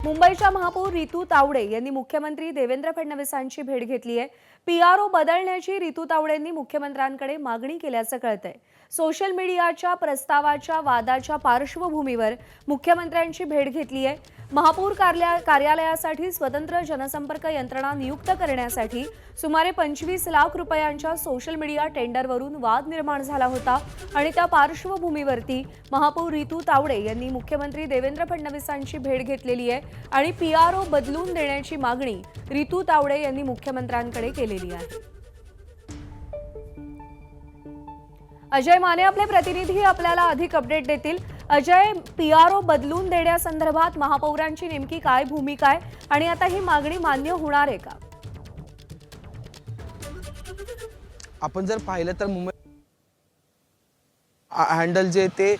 मुंबईच्या महापौर रितू तावडे यांनी मुख्यमंत्री देवेंद्र फडणवीसांची भेट घेतली आहे। पीआरओ बदलण्याची रितू तावडेंनी मुख्यमंत्र्यांकडे मागणी केल्याचं कळतंय। सोशल मीडियाच्या प्रस्तावाच्या वादाच्या पार्श्वभूमीवर मुख्यमंत्र्यांची भेट घेतली आहे। महापौर कार्यालयासाठी स्वतंत्र जनसंपर्क यंत्रणा नियुक्त करण्यासाठी सुमारे 25 लाख रुपयांच्या सोशल मीडिया टेंडरवरून वाद निर्माण झाला होता आणि त्या पार्श्वभूमीवरती महापौर रितू तावडे यांनी मुख्यमंत्री देवेंद्र फडणवीसांची भेट घेतलेली आहे आणि पीआरओ बदलून देण्याची मागणी रितू तावडे यांनी मुख्यमंत्र्यांकडे केलेली आहे। अजय माने आपले प्रतिनिधी आपल्याला अधिक अपडेट देतील। अजय, पीआरओ बदलून देण्यासंदर्भात महापौरांची नेमकी काय भूमिका आहे आणि आता ही मागणी मान्य होणार आहे का? आपण जर पाहिलं तर मुंबई हँडल जे ते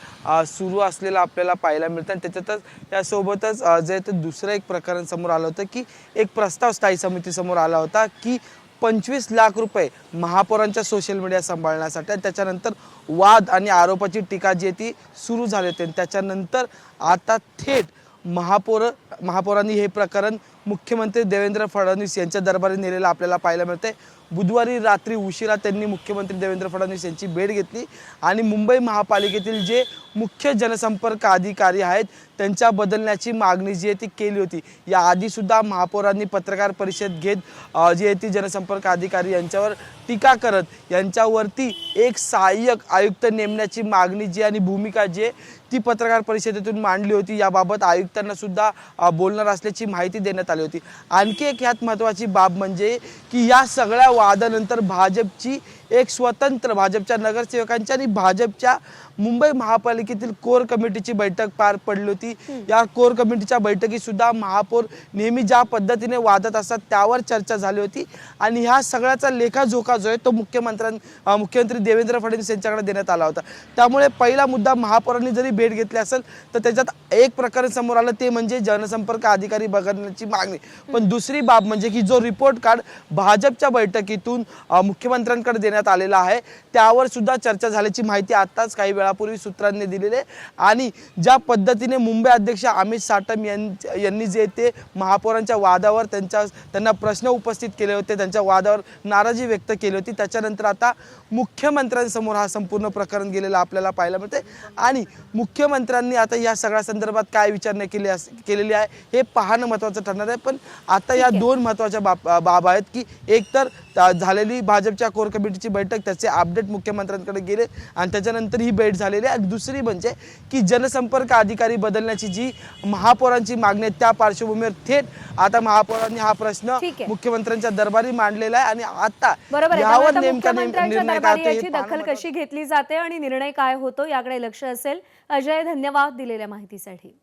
सुरू असलेलं आपल्याला पाहायला मिळतं आणि त्याच्यातच त्यासोबतच जे ते दुसरं एक प्रकरण समोर आलं होतं की एक प्रस्ताव स्थायी समितीसमोर आला होता की 25 लाख रुपये महापौरांच्या सोशल मीडिया सांभाळण्यासाठी। त्याच्यानंतर वाद आणि आरोपाची टीका जी ती सुरू झाली होती। त्याच्यानंतर आता थेट महापौरांनी हे प्रकरण मुख्यमंत्री देवेंद्र फडणवीस यांच्या दरबारी नेलेलं आपल्याला पाहायला मिळते। बुधवारी रात्री उशिरा त्यांनी मुख्यमंत्री देवेंद्र फडणवीस यांची भेट घेतली आणि मुंबई महापालिकेतील जे मुख्य जनसंपर्क अधिकारी आहेत त्यांच्या बदलण्याची मागणी जी आहे ती केली होती। याआधी सुद्धा महापौरांनी पत्रकार परिषद घेत जी आहे ती जनसंपर्क अधिकारी यांच्यावर टीका करत यांच्यावरती एक सहाय्यक आयुक्त नेमण्याची मागणी जी आणि भूमिका जी आहे ती पत्रकार परिषदेतून मांडली होती। याबाबत आयुक्तांना सुद्धा बोलणार असल्याची माहिती देण्यात आली होती। आणखी एक ह्यात महत्त्वाची बाब म्हणजे की या सगळ्या वादानंतर भाजपची एक स्वतंत्र भाजपच्या नगरसेवकांच्या आणि भाजपच्या मुंबई महापालिकेतील कोर कमिटीची बैठक पार पडली होती। या कोर कमिटीच्या बैठकीत सुद्धा महापौर नेहमी ज्या पद्धतीने वादत असतात त्यावर चर्चा झाली होती आणि ह्या सगळ्याचा लेखाजोखा जो आहे तो मुख्यमंत्री देवेंद्र फडणवीस यांच्याकडे देण्यात आला होता। त्यामुळे पहिला मुद्दा महापौरांनी जरी भेट घेतली असेल तर त्याच्यात एक प्रकरण समोर आलं ते म्हणजे जनसंपर्क अधिकारी बदलण्याची मागणी। पण दुसरी बाब म्हणजे की जो रिपोर्ट कार्ड भाजपच्या बैठकीतून मुख्यमंत्र्यांकडे देण्यात आलेला आहे त्यावर सुद्धा चर्चा झाल्याची माहिती आताच काही वेळापूर्वी सूत्रांनी दिलेली आहे। आणि ज्या पद्धतीने मुंबई अध्यक्ष अमित साटम यांनी जे ते महापौरांच्या वादावर त्यांना प्रश्न उपस्थित केले होते, त्यांच्या वादावर नाराजी व्यक्त केली होती, त्याच्यानंतर आता मुख्यमंत्र्यांसमोर हा संपूर्ण प्रकरण गेलेला आपल्याला पाहायला मिळते आणि मुख्यमंत्र्यांनी आता या सगळ्या संदर्भात काय विचारणा केलेली आहे हे पाहणं महत्त्वाचं ठरणार आहे। पण आता या दोन महत्त्वाच्या बाब आहेत की एक तर झालेली भाजपच्या कोर कमिटीची बैठक त्याचे अपडेट मुख्यमंत्र्यांकडे गेले आणि त्याच्यानंतर ही भेट झालेली आहे। दुसरी म्हणजे की जनसंपर्क अधिकारी बदलण्याची जी महापौरांची मागणी आहे त्या पार्श्वभूमीवर थेट आता महापौरांनी हा प्रश्न मुख्यमंत्र्यांच्या दरबारी मांडलेला आहे आणि आता यावर नेमका निर्णय काय दखल कशी घेतली जाते आणि निर्णय काय होतो याकडे लक्ष असेल। अजय, धन्यवाद दिलेल्या माहितीसाठी।